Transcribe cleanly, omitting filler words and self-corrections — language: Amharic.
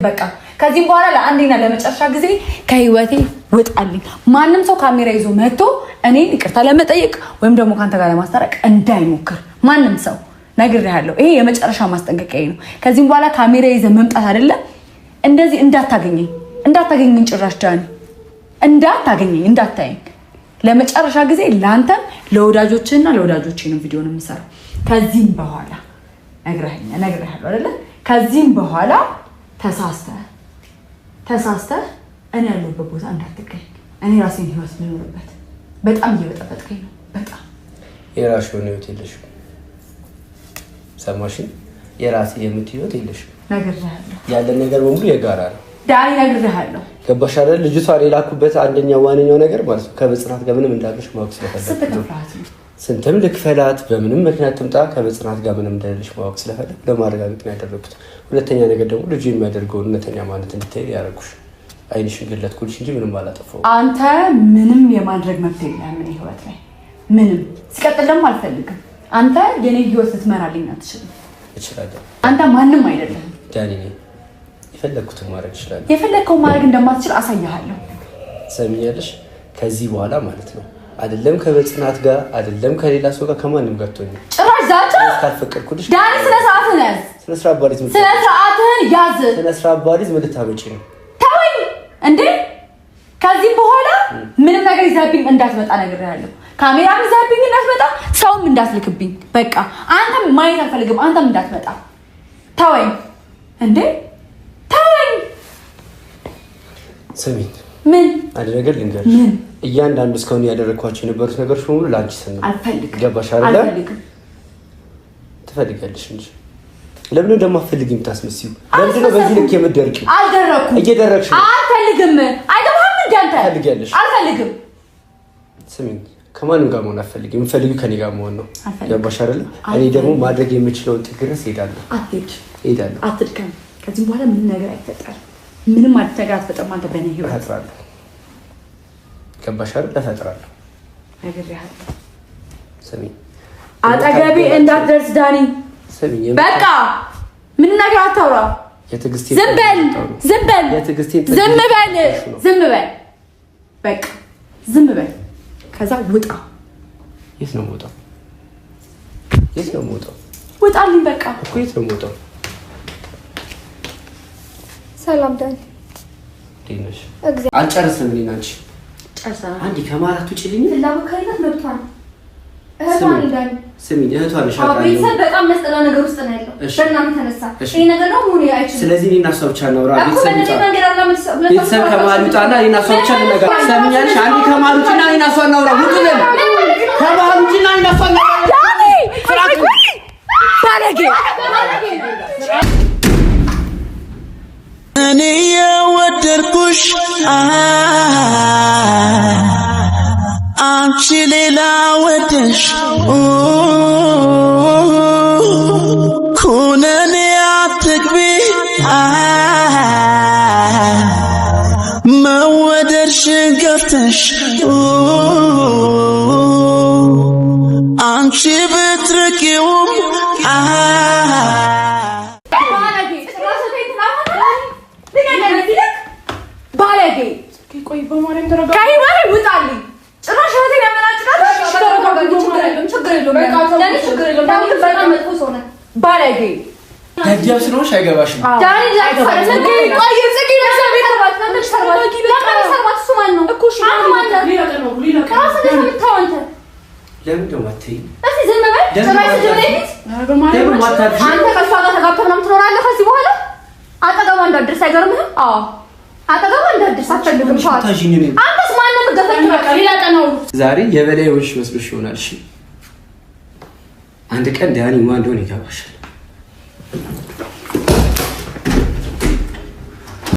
በቃ ከዚህ በኋላ ለአንዴና ለመጨረሻ ጊዜ ከህይወቴ ውጣልኝ። ማንም ሰው ካሜራ ይዞ መጥቶ እኔን ይቅርታ ለመጠየቅ ወይም ደግሞ ካንተ ጋር ለማስታረቅ እንዳይሞክር ማንም ሰው ነግሬሃለሁ። ይሄ የመጨረሻ ማስጠንቀቂያ ነው። ከዚህ በኋላ ካሜራ ይዘ መምጣት አይደለም እንደዚህ እንዳታገኘኝ ጭራሽ ዳኒ እንዳታየኝ። ለመጨረሻ ጊዜ ላንተም ለወዳጆችና ለወዳጆቼ ነው ቪዲዮ ነው የምሰራው። ከዚህም በኋላ ነግሬሃለሁ አይደለ? ከዚህም በኋላ ተሳስተህ እኔ ያለሁበት ቦታ እንዳትገኝ። እኔ ራሴን ህይወት ምኖርበት በጣም እየበጠበጥከኝ ነው። በጣም የራስሽ የሆነ ህይወት የለሽም። ሰማሽኝ? የራሴ የምትህይወት የለሽም። ነግሬሃለሁ። ያለን ነገር በሙሉ የጋራ ነው ዳኒ፣ ነግሬሃለሁ። ገባሽ አይደል? ልጅቷ የላኩበት አንደኛው ዋነኛው ነገር ማለት ነው ከበጽናት ጋር ምንም እንዳለሽ ማወቅ ስለፈለኩ ስንትም ልክፈላት በምንም ምክንያት ትምጣ ከበጽናት ጋር ምንም እንደሌለሽ ማወቅ ስለፈለኩ ለማረጋገጥ ነው ያደረኩት። ሁለተኛ ነገር ደግሞ ልጁ የሚያደርገውን እውነተኛ ማለት እንድታይ ያደረኩሽ አይንሽን ገለጥኩልሽ እንጂ ምንም አላጠፋሁም። አንተ ምንም የማድረግ መብት የለህም እኔ ህይወት ላይ ምንም። ሲቀጥል ደግሞ አልፈልግም። አንተ የኔ ህይወት ልትመራልኝ አትችልም። እችላለሁ። አንተ ማንም አይደለም ዳኒ ነኝ። የፈለግኩትን ማድረግ እችላለሁ። የፈለግከውን ማድረግ እንደማትችል አሳያለሁ። ሰሚኛለሽ? ከዚህ በኋላ ማለት ነው አይደለም ከበጽናት ጋር አይደለም ከሌላ ሰው ጋር ከማንም ጋር ትሆኚ ጭራሽ ዛቻ ካልፈቀድኩልሽ ዳኒ ስነ ስርዓትህን ያዝ። ስነ ስርዓት ባሪዝ ምን ልታመጪ ነው? ተወኝ እንዴ! ከዚህ በኋላ ምንም ነገር ይዛብኝ እንዳትመጣ ነግሬሃለሁ። ካሜራም ይዛብኝ እንዳትመጣ፣ ሰውም እንዳትልክብኝ። በቃ አንተም ማየት አልፈልግም። አንተም እንዳትመጣ። ተወኝ እንዴ! ተወኝ። ስሚኝ ምን አንድ ነገር ልንገርሽ። እያንዳንዱ እስካሁን ያደረኳቸው የነበሩት ነገሮች በሙሉ ለአንቺ ስል ነው። አልፈልግም። ገባሽ አይደል? አልፈልግም። ትፈልጊያለሽ እንጂ ለምን እንደማትፈልጊ የምታስመስይው? ለምንድን ነው በዚህ ልክ የምትደርቂው? አልደረኩም። እየደረቅሽ ነው። አልፈልግም። አይደለም እንዴ አንተ? ትፈልጊያለሽ? አልፈልግም። ስሚኝ ከማንም ጋር መሆን አልፈልግም። የምፈልጊው ከኔ ጋር መሆን ነው። ገባሽ አይደል? እኔ ደግሞ ማድረግ የምችለውን ጥግ ድረስ እሄዳለሁ። እሄዳለሁ። አትድከም። ከዚህ በኋላ ምንም ነገር አይፈጠርም። ምንም ነገር አትፈጠርም። አንተ በእኔ ህይወት እፈጥራለሁ። ገባሽ አይደል? እፈጥራለሁ። ነግሬሃለሁ። ስሚኝ አጠገቤ እንዳትደርስ ዳኒ። ስሚኝ በቃ ምን ነገር አታውራ። ዝም በል። በቃ ዝም በል። ከዛ ውጣ። የት ነው የምወጣው? ውጣልኝ በቃ እኮ የት ነው የምወጣው? ሰላም ዳኒ፣ እንዴት ነሽ? አልጨርስም። እኔ እና አንቺ ጨርሰናል። አንዴ ከማራት ውጪልኝ። ፍላጎት ካላት መብቷ ነው። እህቷን ዳኒ፣ ስሚኝ እህቷ ነሽ። ቤተሰብ በጣም መስጠላ ነገር ውስጥ ነው ያለው። በእናንተ ተነሳ ይሄ ነገር ነው ሆኖ አይችልም። ስለዚህ እኔ እና እሷ ብቻ እናውራ። ቤተሰብ ከመሀል ውጣና እኔ እና እሷ ብቻ እንነጋገር። ሰሚኛለሽ? አንዴ ከመሀል ውጪና እኔ እና እሷ እናውራ። ውጡልን። ከመሀል ውጪና እኔ እና እሷ እናውራ። ዳኒ ባለጌ እኔ የወደድኩሽ አንቺ ሌላ ወደሽ ኩነኔ አትግቢ መወደድሽን ገፍተሽ አንቺ ብትርቂውም ባለጌ ቆይ በማርያም ተረጋጋ። ከህይወቴ ውጣልኝ። ጭራሽ ህይወቴን ያመናጭቃል። ችግር የለውም። በጣም መጥፎ ሰው ነህ ባለጌ። ደደብ ስለሆንሽ አይገባሽም። ዳኒ ለምን ደግሞ አትይኝ? እስኪ ዝም በል። አንተ ከእሷ ጋር ተጋብተህ ምናምን ትኖራለህ ከዚህ በኋላ። አጠገቧ እንዳትደርስ አይገርምህም? አዎ አጠገቧ እንዳትደርስ አትፈልግም። አንተስ ማንም ገፈት ሌላ ቀን ነው። ዛሬ የበላይ ሆንሽ መስሎሽ ይሆናል። እሺ አንድ ቀን ዳኒ ማን እንደሆነ ይገባሻል።